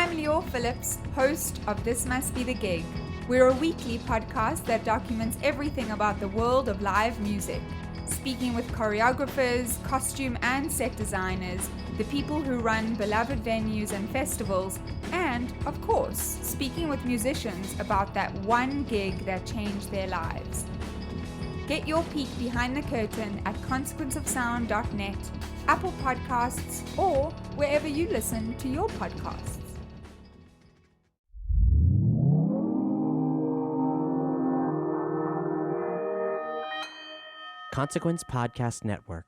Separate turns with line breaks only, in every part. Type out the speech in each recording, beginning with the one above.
I'm Lior Phillips, host of This Must Be the Gig. We're a weekly podcast that documents everything about the world of live music, speaking with choreographers, costume and set designers, the people who run beloved venues and festivals, and, of course, speaking with musicians about that one gig that changed their lives. Get your peek behind the curtain at consequenceofsound.net, Apple Podcasts, or wherever you listen to your podcasts.
Consequence Podcast Network.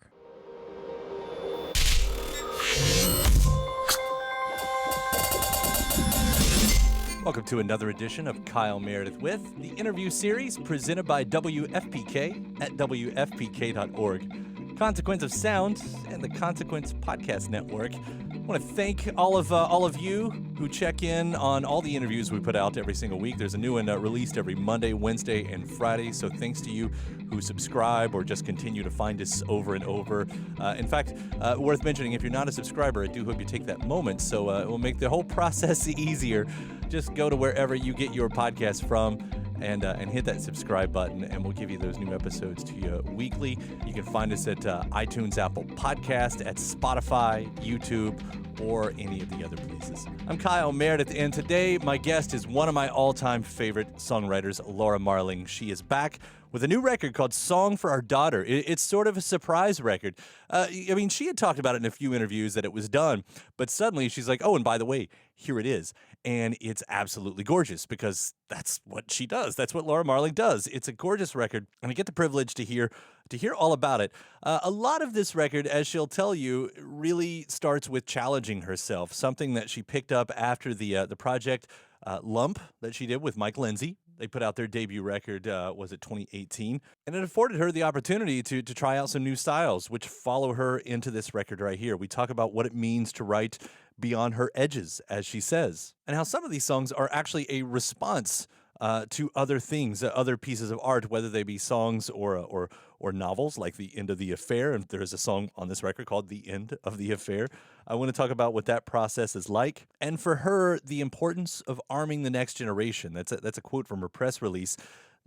Welcome to another edition of Kyle Meredith with the interview series presented by WFPK at WFPK.org. Consequence of Sound and the Consequence Podcast Network. I want to thank all of you who check in on all the interviews we put out every single week. There's a new one released every Monday, Wednesday, and Friday. So thanks to you who subscribe or just continue to find us over and over. In fact, worth mentioning, if you're not a subscriber, I do hope you take that moment. So it will make the whole process easier. Just go to wherever you get your podcast from and hit that subscribe button, and we'll give you those new episodes to you weekly. You can find us at iTunes, Apple Podcast, at Spotify, YouTube, or any of the other places. I'm Kyle Meredith, and today my guest is one of my all-time favorite songwriters, Laura Marling. She is back with a new record called Song for Our Daughter. It's sort of a surprise record. She had talked about it in a few interviews that it was done, but suddenly she's like, oh, and by the way, here it is. And it's absolutely gorgeous because that's what she does. That's what Laura Marling does. It's a gorgeous record, and I get the privilege to hear all about it. A lot of this record, as she'll tell you, really starts with challenging herself, something that she picked up after the project Lump that she did with Mike Lindsay. They put out their debut record, was it 2018? And it afforded her the opportunity to try out some new styles, which follow her into this record right here. We talk about what it means to write beyond her edges, as she says, and how some of these songs are actually a response to other things, other pieces of art, whether they be songs or novels, like The End of the Affair. And there's a song on this record called The End of the Affair. I want to talk about what that process is like. And for her, the importance of arming the next generation. That's a quote from her press release.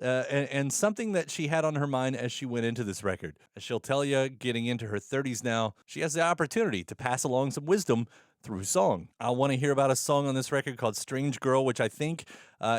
And something that she had on her mind as she went into this record. As she'll tell you, getting into her 30s now, she has the opportunity to pass along some wisdom through song. I want to hear about a song on this record called Strange Girl, which I think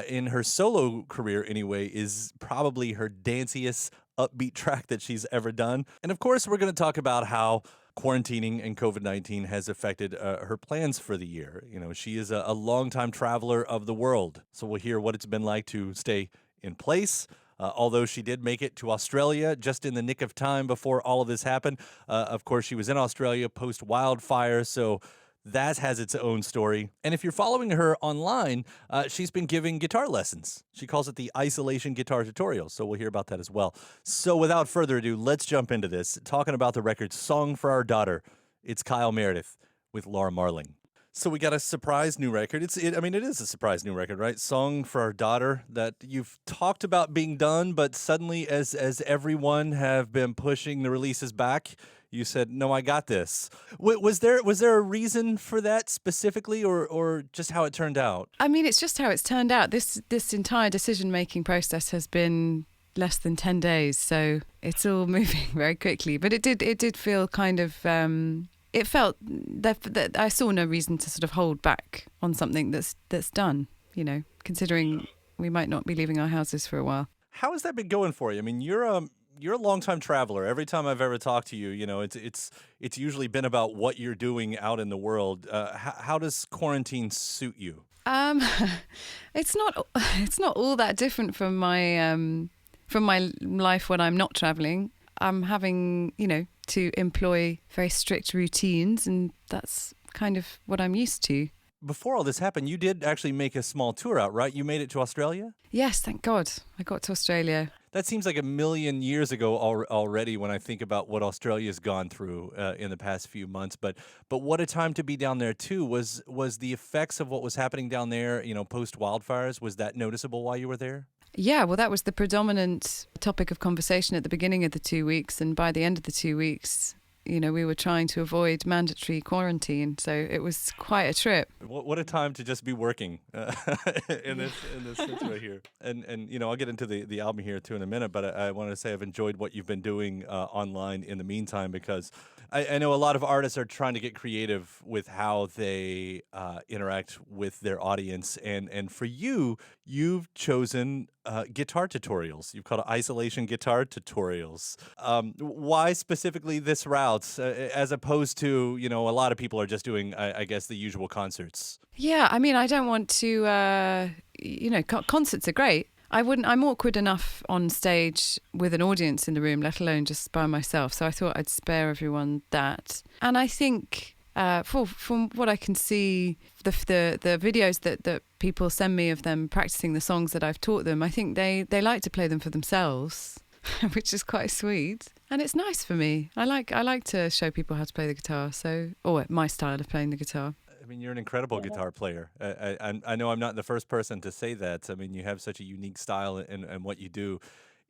in her solo career anyway is probably her danciest upbeat track that she's ever done. And of course, we're going to talk about how quarantining and COVID-19 has affected her plans for the year. You know, she is a longtime traveler of the world. So we'll hear what it's been like to stay in place. Although she did make it to Australia just in the nick of time before all of this happened. Of course, she was in Australia post-wildfire, so that has its own story. And if you're following her online, she's been giving guitar lessons. She calls it the Isolation Guitar Tutorial, so we'll hear about that as well. So without further ado, let's jump into this, talking about the record Song for Our Daughter. It's Kyle Meredith with Laura Marling. So we got a surprise new record. It is a surprise new record, right? Song for Our Daughter that you've talked about being done, but suddenly as everyone have been pushing the releases back, you said, no, I got this. Was there a reason for that specifically, or just how it turned out?
I mean, it's just how it's turned out. This entire decision-making process has been less than 10 days, so it's all moving very quickly. But it did feel kind of... it felt that I saw no reason to sort of hold back on something that's done, you know, considering we might not be leaving our houses for a while.
How has that been going for you? I mean, you're a longtime traveler. Every time I've ever talked to you, you know, it's usually been about what you're doing out in the world. How does quarantine suit you?
It's not all that different from my life when I'm not traveling. I'm having, you know, to employ very strict routines, and that's kind of what I'm used to.
Before all this happened, you did actually make a small tour out, right? You made it to Australia?
Yes, thank God. I got to Australia.
That seems like a million years ago already when I think about what Australia's gone through in the past few months. But what a time to be down there, too. Was the effects of what was happening down there, you know, post-wildfires, was that noticeable while you were there?
Yeah, well, that was the predominant topic of conversation at the beginning of the 2 weeks. And by the end of the 2 weeks, we were trying to avoid mandatory quarantine, so it was quite a trip.
What a time to just be working in this sense right here. And I'll get into the album here too in a minute, but I wanted to say I've enjoyed what you've been doing online in the meantime, because I know a lot of artists are trying to get creative with how they interact with their audience, and for you, you've chosen guitar tutorials. You've called it isolation guitar tutorials. Why specifically this route, as opposed to, a lot of people are just doing, I guess, the usual concerts?
Yeah, I mean, I don't want to, concerts are great. I'm awkward enough on stage with an audience in the room, let alone just by myself. So I thought I'd spare everyone that. And I think from what I can see, the videos that people send me of them practicing the songs that I've taught them, I think they like to play them for themselves, which is quite sweet. And it's nice for me. I like to show people how to play the guitar, or my style of playing the guitar.
I mean, you're an incredible guitar player. I know I'm not the first person to say that. I mean, you have such a unique style in what you do.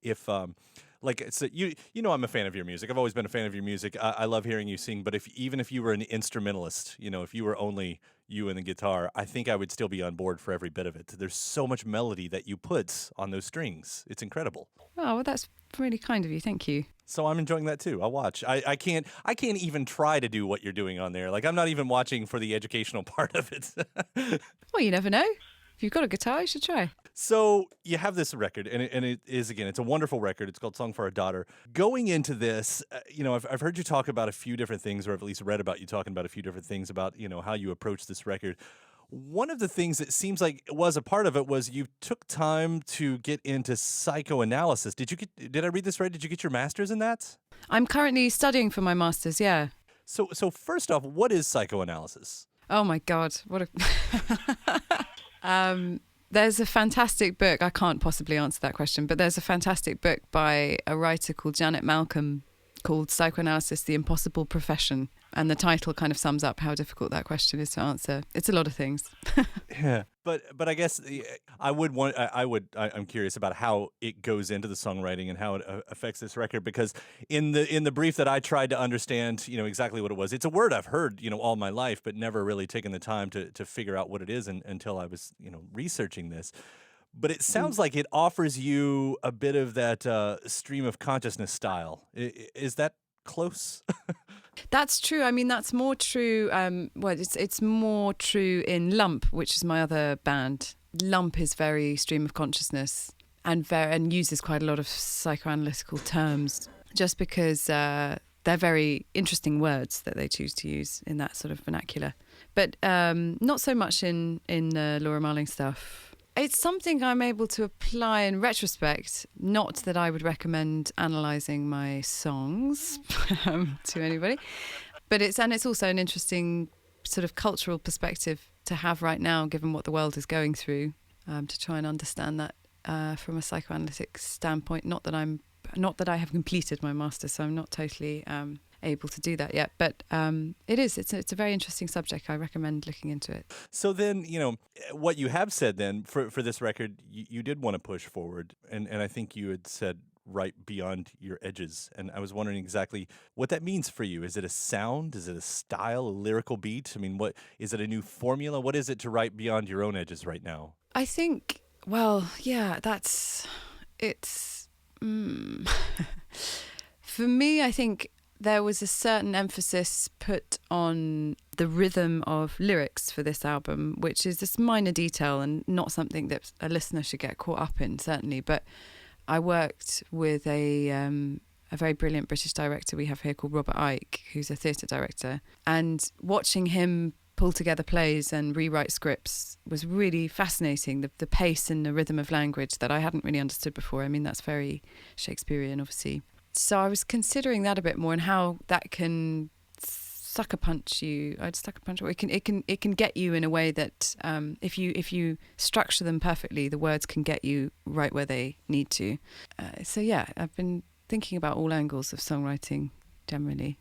If I'm a fan of your music. I've always been a fan of your music. I love hearing you sing. But even if you were an instrumentalist, if you were only you and the guitar, I think I would still be on board for every bit of it. There's so much melody that you put on those strings. It's incredible.
Oh, well, that's really kind of you. Thank you.
So I'm enjoying that too. I'll watch. I can't even try to do what you're doing on there. Like, I'm not even watching for the educational part of it.
Well, you never know. If you've got a guitar, you should try.
So you have this record, and it is, again, it's a wonderful record. It's called Song for Our Daughter. Going into this, I've heard you talk about a few different things, or I've at least read about you talking about a few different things about, how you approach this record. One of the things that seems like was a part of it was you took time to get into psychoanalysis. Did I read this right? Did you get your master's in that?
I'm currently studying for my master's, yeah.
So first off, what is psychoanalysis?
Oh my God, what a... There's a fantastic book. I can't possibly answer that question, but there's a fantastic book by a writer called Janet Malcolm called Psychoanalysis, The Impossible Profession. And the title kind of sums up how difficult that question is to answer. It's a lot of things.
Yeah, but I guess I'm curious about how it goes into the songwriting and how it affects this record, because in the brief that I tried to understand, exactly what it was. It's a word I've heard, all my life, but never really taken the time to figure out what it is until I was, researching this. But it sounds like it offers you a bit of that stream of consciousness style. Is that close?
That's true. I mean, that's more true. It's more true in Lump, which is my other band. Lump is very stream of consciousness and uses quite a lot of psychoanalytical terms, just because they're very interesting words that they choose to use in that sort of vernacular. But not so much in Laura Marling stuff. It's something I'm able to apply in retrospect. Not that I would recommend analysing my songs to anybody, but it's also an interesting sort of cultural perspective to have right now, given what the world is going through, to try and understand that from a psychoanalytic standpoint. Not that I have completed my master's, so I'm not totally able to do that yet, but it's a very interesting subject. I recommend looking into it.
So then, what you have said then for this record, you did want to push forward, and I think you had said right beyond your edges, and I was wondering exactly what that means for you. Is it a sound? Is it a style, a lyrical beat? I mean, what is it, a new formula? What is it to write beyond your own edges right now?
I think, well, yeah, for me, I think there was a certain emphasis put on the rhythm of lyrics for this album, which is this minor detail and not something that a listener should get caught up in, certainly. But I worked with a very brilliant British director we have here called Robert Icke, who's a theatre director. And watching him pull together plays and rewrite scripts was really fascinating, the pace and the rhythm of language that I hadn't really understood before. I mean, that's very Shakespearean, obviously. So I was considering that a bit more and how that can sucker punch you. It can get you in a way that if you structure them perfectly, the words can get you right where they need to. So yeah, I've been thinking about all angles of songwriting generally.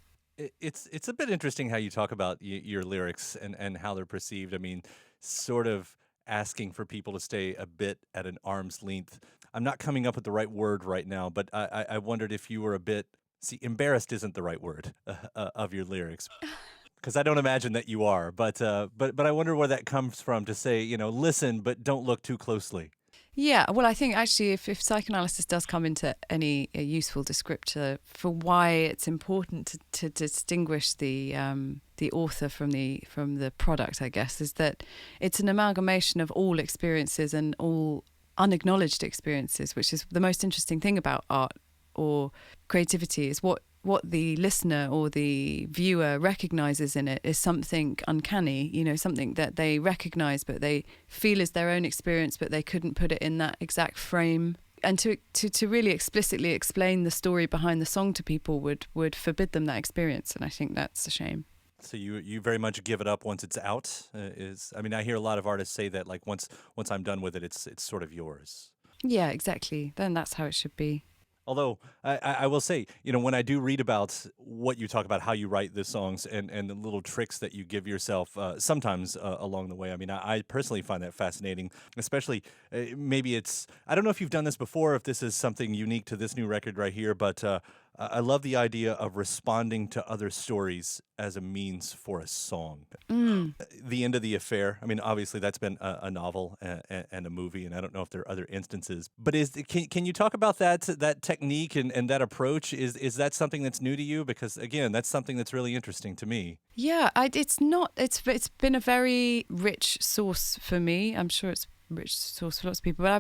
It's a bit interesting how you talk about your lyrics and how they're perceived. I mean, sort of asking for people to stay a bit at an arm's length. I'm not coming up with the right word right now, but I wondered if you were a bit See, embarrassed isn't the right word of your lyrics. Because I don't imagine that you are, but I wonder where that comes from to say, listen, but don't look too closely.
Yeah, well, I think actually if psychoanalysis does come into any useful descriptor for why it's important to distinguish the author from the product, I guess, is that it's an amalgamation of all experiences and all unacknowledged experiences, which is the most interesting thing about art or creativity, is what the listener or the viewer recognizes in it is something uncanny, something that they recognize but they feel is their own experience, but they couldn't put it in that exact frame. And to really explicitly explain the story behind the song to people would forbid them that experience, and I think that's a shame.
So you very much give it up once it's out. I hear a lot of artists say that, like, once I'm done with it, it's sort of yours.
Yeah, exactly. Then that's how it should be.
Although I will say, when I do read about what you talk about, how you write the songs and the little tricks that you give yourself sometimes along the way, I personally find that fascinating, especially maybe I don't know if you've done this before, if this is something unique to this new record right here, but I love the idea of responding to other stories as a means for a song. The End of the Affair, obviously that's been a novel and a movie, and I don't know if there are other instances. But can you talk about that technique and that approach? Is that something that's new to you? Because, again, that's something that's really interesting to me.
Yeah, it's been a very rich source for me. I'm sure it's a rich source for lots of people, but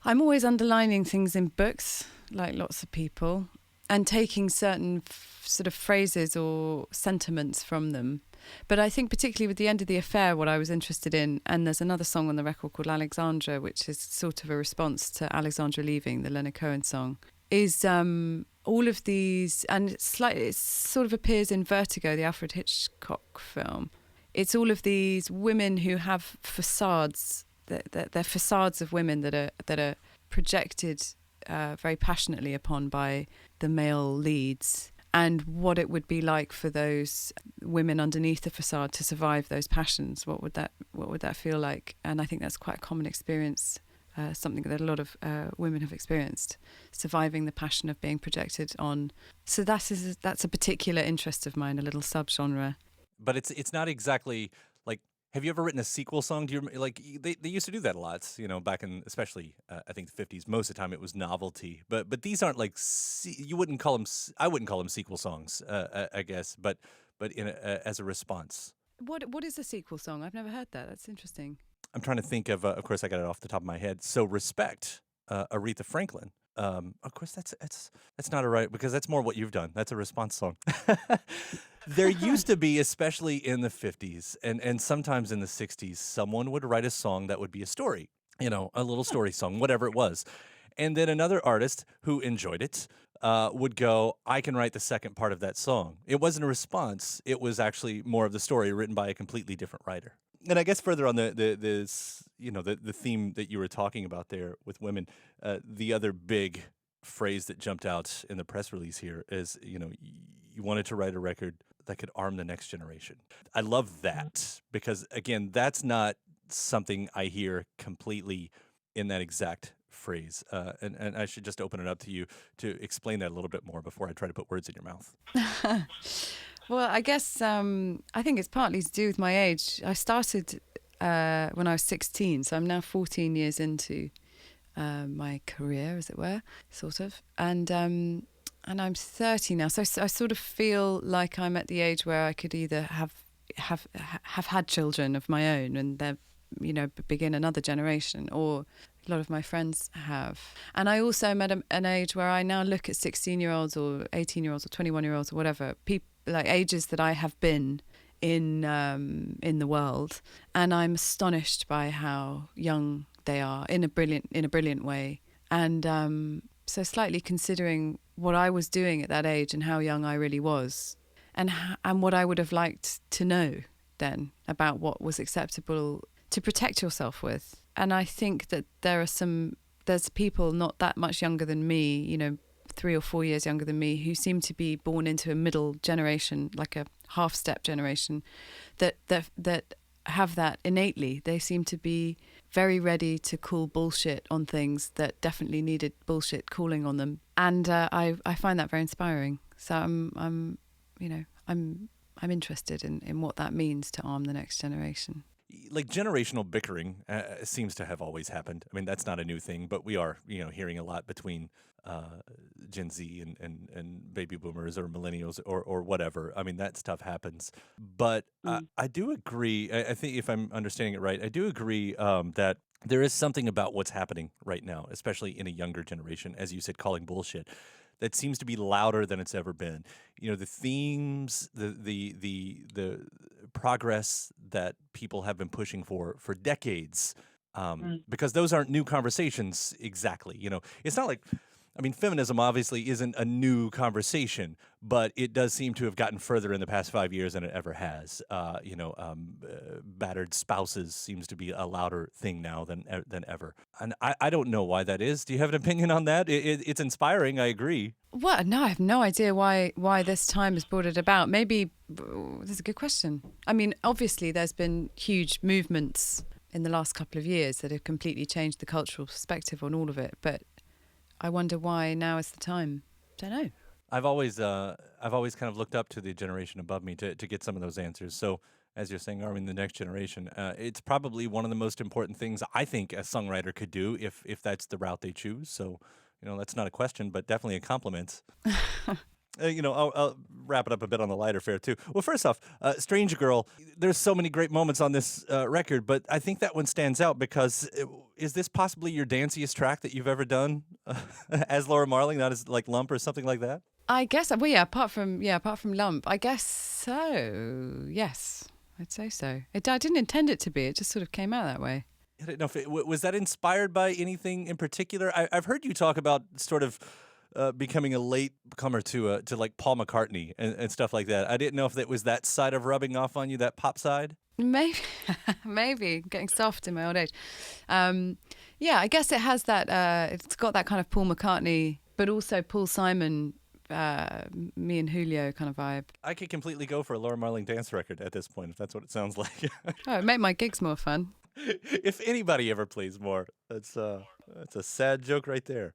I'm always underlining things in books, like lots of people, and taking certain sort of phrases or sentiments from them. But I think particularly with The End of the Affair, what I was interested in, and there's another song on the record called Alexandra, which is sort of a response to Alexandra Leaving, the Leonard Cohen song, is all of these, and it sort of appears in Vertigo, the Alfred Hitchcock film. It's all of these women who have facades, they're facades of women that are projected very passionately upon by the male leads, and what it would be like for those women underneath the facade to survive those passions. What would that feel like? And I think that's quite a common experience, something that a lot of women have experienced, surviving the passion of being projected on. So that's a particular interest of mine, a little subgenre.
But it's not exactly like. Have you ever written a sequel song? Do you like they used to do that a lot, back in especially I think the 50s. Most of the time it was novelty, but these aren't like you wouldn't call them. I wouldn't call them sequel songs, I guess. But as a response.
What is a sequel song? I've never heard that. That's interesting.
I'm trying to think of course I got it off the top of my head. So Respect, Aretha Franklin. Of course that's not a right, because that's more what you've done. That's a response song. There used to be, especially in the 50s and sometimes in the 60s, someone would write a song that would be a story, a little story song, whatever it was. And then another artist who enjoyed it would go, I can write the second part of that song. It wasn't a response. It was actually more of the story written by a completely different writer. And I guess further on the theme that you were talking about there with women, the other big phrase that jumped out in the press release here is, you wanted to write a record that could arm the next generation. I love that because, again, that's not something I hear completely in that exact phrase. And I should just open it up to you to explain that a little bit more before I try to put words in your mouth.
Well, I guess I think it's partly to do with my age. I started when I was 16, so I'm now 14 years into my career, as it were, sort of. And I'm 30 now, so I sort of feel like I'm at the age where I could either have had children of my own and then, begin another generation, or a lot of my friends have. And I also am at an age where I now look at 16-year-olds or 18-year-olds or 21-year-olds or whatever, like ages that I have been in the world, and I'm astonished by how young they are in a brilliant way. And so slightly considering what I was doing at that age and how young I really was, and what I would have liked to know then about what was acceptable to protect yourself with. And I think that there's people not that much younger than me, 3 or 4 years younger than me, who seem to be born into a middle generation, like a half-step generation, that have that innately. They seem to be very ready to call bullshit on things that definitely needed bullshit calling on them, and I find that very inspiring. So I'm interested in what that means to arm the next generation.
Like generational bickering seems to have always happened. I mean, that's not a new thing, but we are, hearing a lot between Gen Z and baby boomers or millennials or whatever. I mean, that stuff happens. But I do agree. I think if I'm understanding it right, I do agree that there is something about what's happening right now, especially in a younger generation, as you said, calling bullshit, that seems to be louder than it's ever been. The themes, the progress that people have been pushing for decades, because those aren't new conversations exactly. It's not like, feminism obviously isn't a new conversation, but it does seem to have gotten further in the past 5 years than it ever has. Battered spouses seems to be a louder thing now than ever. And I don't know why that is. Do you have an opinion on that? It's inspiring, I agree.
Well, no, I have no idea why this time has brought it about. Maybe, that's a good question. Obviously there's been huge movements in the last couple of years that have completely changed the cultural perspective on all of it, but I wonder why now is the time. Don't know.
I've always kind of looked up to the generation above me to get some of those answers. So as you're saying, arming the next generation, it's probably one of the most important things I think a songwriter could do if that's the route they choose. So, that's not a question, but definitely a compliment. I'll wrap it up a bit on the lighter fare too. Well, first off, Strange Girl, there's so many great moments on this record, but I think that one stands out because is this possibly your danciest track that you've ever done as Laura Marling, not as like Lump or something like that?
I guess, apart from Lump, I guess so. Yes, I'd say so. I didn't intend it to be. It just sort of came out that way.
I don't know if was that inspired by anything in particular? I've heard you talk about sort of becoming a late comer to like Paul McCartney and stuff like that. I didn't know if that was that side of rubbing off on you, that pop side.
Maybe getting soft in my old age. I guess it has that. It's got that kind of Paul McCartney, but also Paul Simon, me and Julio kind of vibe.
I could completely go for a Laura Marling dance record at this point, if that's what it sounds like.
It'd make my gigs more fun.
If anybody ever plays more, that's a sad joke right there.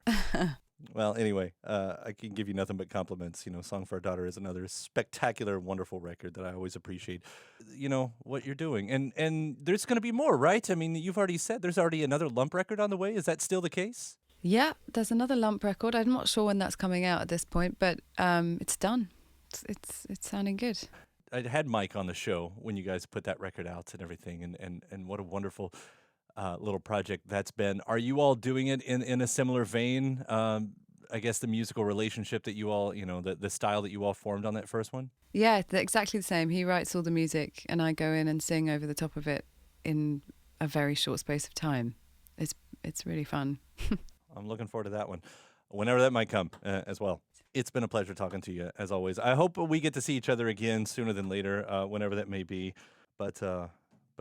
Well, anyway, I can give you nothing but compliments. Song for Our Daughter is another spectacular, wonderful record that I always appreciate. What you're doing. And there's going to be more, right? You've already said there's already another Lump record on the way. Is that still the case?
Yeah, there's another Lump record. I'm not sure when that's coming out at this point, but it's done. It's sounding good.
I had Mike on the show when you guys put that record out and everything, and what a wonderful little project that's been. Are you all doing it in a similar vein? I guess the musical relationship that you all, the style that you all formed on that first one? Yeah,
exactly the same. He writes all the music and I go in and sing over the top of it in a very short space of time. It's really fun.
I'm looking forward to that one, whenever that might come as well. It's been a pleasure talking to you, as always. I hope we get to see each other again sooner than later, whenever that may be. But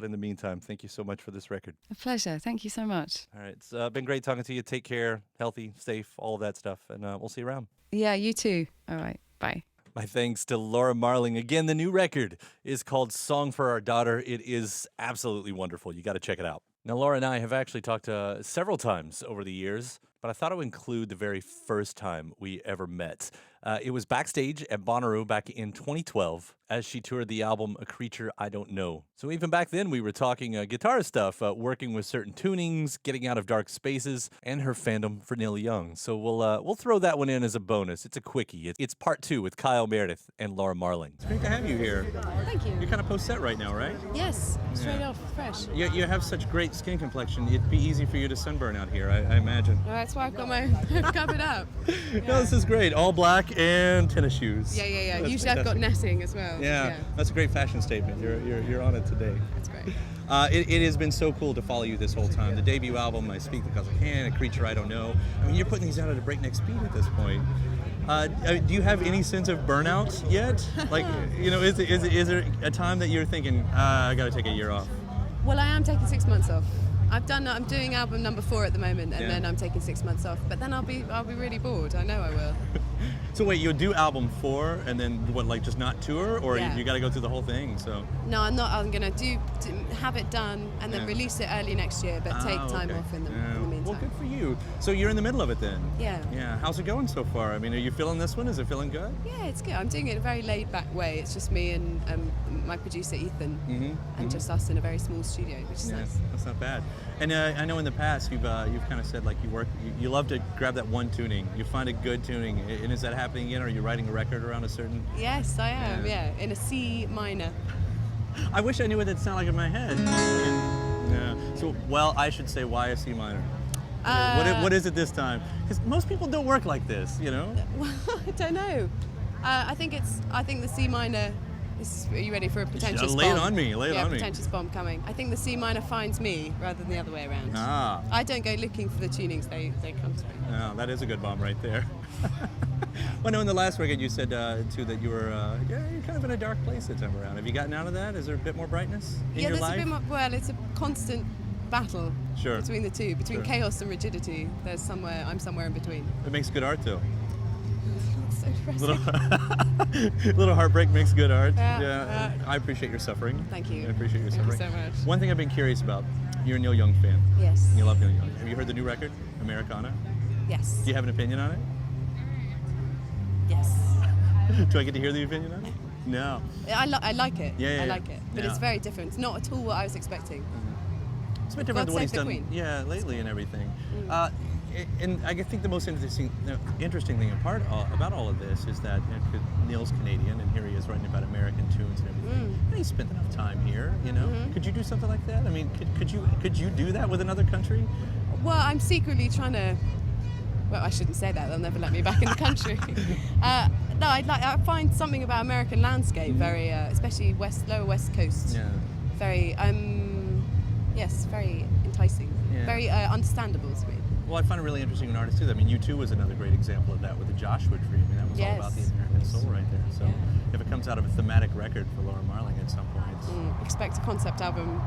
in the meantime, thank you so much for this record.
A pleasure. Thank you so much.
All right. It's been great talking to you. Take care, healthy, safe, all of that stuff. And we'll see you around.
Yeah, you too. All right. Bye.
My thanks to Laura Marling. Again, the new record is called Song for Our Daughter. It is absolutely wonderful. You got to check it out. Now, Laura and I have actually talked several times over the years, but I thought I would include the very first time we ever met. It was backstage at Bonnaroo back in 2012 as she toured the album A Creature I Don't Know. So even back then, we were talking guitar stuff, working with certain tunings, getting out of dark spaces, and her fandom for Neil Young. So we'll throw that one in as a bonus. It's a quickie. It's part 2 with Kyle Meredith and Laura Marling. It's great to have you here.
Thank you.
You're kind of post-set right now, right?
Yes, straight off, fresh.
You have such great skin complexion. It'd be easy for you to sunburn out here, I imagine.
Well, that's why I've got my covered up.
Yeah. No, this is great. All black and tennis shoes.
Yeah.
That's
Usually fantastic. I've got netting as well.
Yeah, that's a great fashion statement. You're on it today.
That's great.
It has been so cool to follow you this whole time. The debut album, I Speak Because I Can, A Creature I Don't Know. You're putting these out at a breakneck speed at this point. Do you have any sense of burnout yet? Like, is there a time that you're thinking, I got to take a year off?
Well, I am taking 6 months off. I'm doing album number 4 at the moment, and then I'm taking 6 months off. But then I'll be really bored. I know I will.
So wait, you'll do album 4 and then what, like just not tour, or
Yeah.
you got to go through the whole thing? So
No, I'm not. I'm gonna have it done and then release it early next year, but take time off in the meantime.
Well, good for you. So you're in the middle of it then.
Yeah.
Yeah. How's it going so far? I mean, are you feeling this one? Is it feeling good?
Yeah, it's good. I'm doing it in a very laid-back way. It's just me and my producer Ethan, and just us in a very small studio, which is nice.
That's not bad. And I know in the past you've kind of said like you love to grab that one tuning. You find a good tuning, and is that happening again? Or are you writing a record around a certain?
Yes, I am. Yeah, in a C minor.
I wish I knew what that sounded like in my head. Yeah. So, well, I should say why a C minor. What is it this time? Because most people don't work like this, you know.
Well, I don't know. I think the C minor. Are you ready for a pretentious bomb?
Lay it on me.
Yeah, pretentious bomb coming. I think the C minor finds me rather than the other way around.
Ah.
I don't go looking for the tunings; they come to me.
Oh, that is a good bomb right there. Well, no, in the last record you said too that you were you're kind of in a dark place this time around. Have you gotten out of that? Is there a bit more brightness in your life?
Yeah, there's a bit more. Well, it's a constant battle between the two, between chaos and rigidity. I'm somewhere in between.
It makes good art too.
So depressing.
Little heartbreak makes good art.
Yeah.
I appreciate your suffering.
Thank you.
I appreciate your suffering.
Thank you so much.
One thing I've been curious about, you're a Neil Young fan.
Yes.
You love Neil Young. Have you heard the new record, Americana?
Yes.
Do you have an opinion on it?
Yes.
Do I get to hear the opinion on it? No.
I like it.
Yeah,
I like it. But it's very different. It's not at all what I was expecting.
It's a bit different
God
than what he's
Save the
done
Queen.
lately and everything. And I think the most interesting thing about all of this is that Neil's Canadian, and here he is writing about American tunes and everything. And he spent enough time here, you know. Could you do something like that? I mean, could you do that with another country?
Well, I'm secretly trying to. Well, I shouldn't say that. They'll never let me back in the country. No, I find something about American landscape very, especially lower west coast.
Yeah.
Very, very enticing.
Yeah.
Very understandable to me.
Well, I find it really interesting in artists too. I mean, U2 was another great example of that with the Joshua Tree. I mean, that was all about the American soul right there. So, if it comes out of a thematic record for Laura Marling at some point,
expect a concept album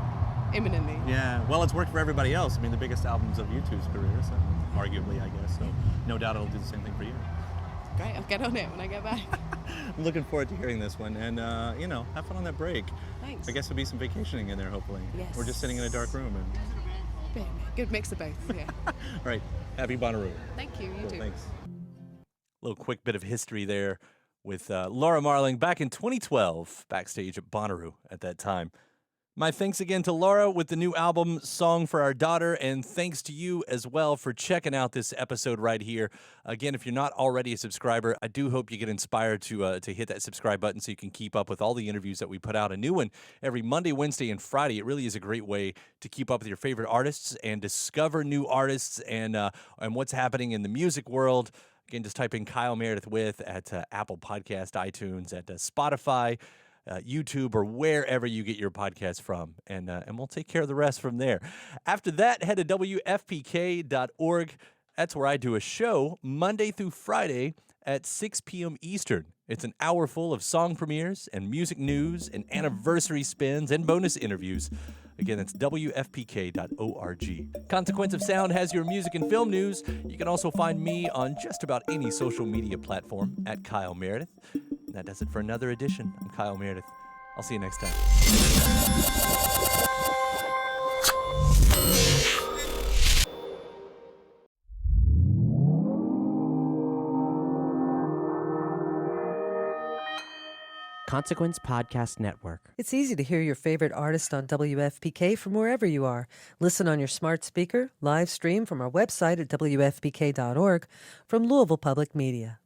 imminently.
Yeah, well, it's worked for everybody else. I mean, the biggest albums of U2's career, so arguably, I guess. So, no doubt it'll do the same thing for you.
Great, I'll get on it when I get back.
I'm looking forward to hearing this one, and have fun on that break.
Thanks.
I guess there'll be some vacationing in there, hopefully.
Yes.
We're just sitting in a dark room.
Good mix of both. Yeah.
All right, happy Bonnaroo.
Thank you. You too.
Thanks. Little quick bit of history there with Laura Marling back in 2012, backstage at Bonnaroo at that time. My thanks again to Laura with the new album, Song for Our Daughter, and thanks to you as well for checking out this episode right here. Again, if you're not already a subscriber, I do hope you get inspired to hit that subscribe button so you can keep up with all the interviews that we put out. A new one every Monday, Wednesday, and Friday. It really is a great way to keep up with your favorite artists and discover new artists and what's happening in the music world. Again, just type in Kyle Meredith with at Apple Podcast, iTunes, at Spotify, YouTube, or wherever you get your podcasts from, and we'll take care of the rest from there. After that, head to WFPK.org. That's where I do a show Monday through Friday at 6 p.m. Eastern. It's an hour full of song premieres and music news and anniversary spins and bonus interviews. Again, that's WFPK.org. Consequence of Sound has your music and film news. You can also find me on just about any social media platform at Kyle Meredith. And that does it for another edition. I'm Kyle Meredith. I'll see you next time.
Consequence Podcast Network.
It's easy to hear your favorite artist on WFPK from wherever you are. Listen on your smart speaker, live stream from our website at WFPK.org, from Louisville Public Media.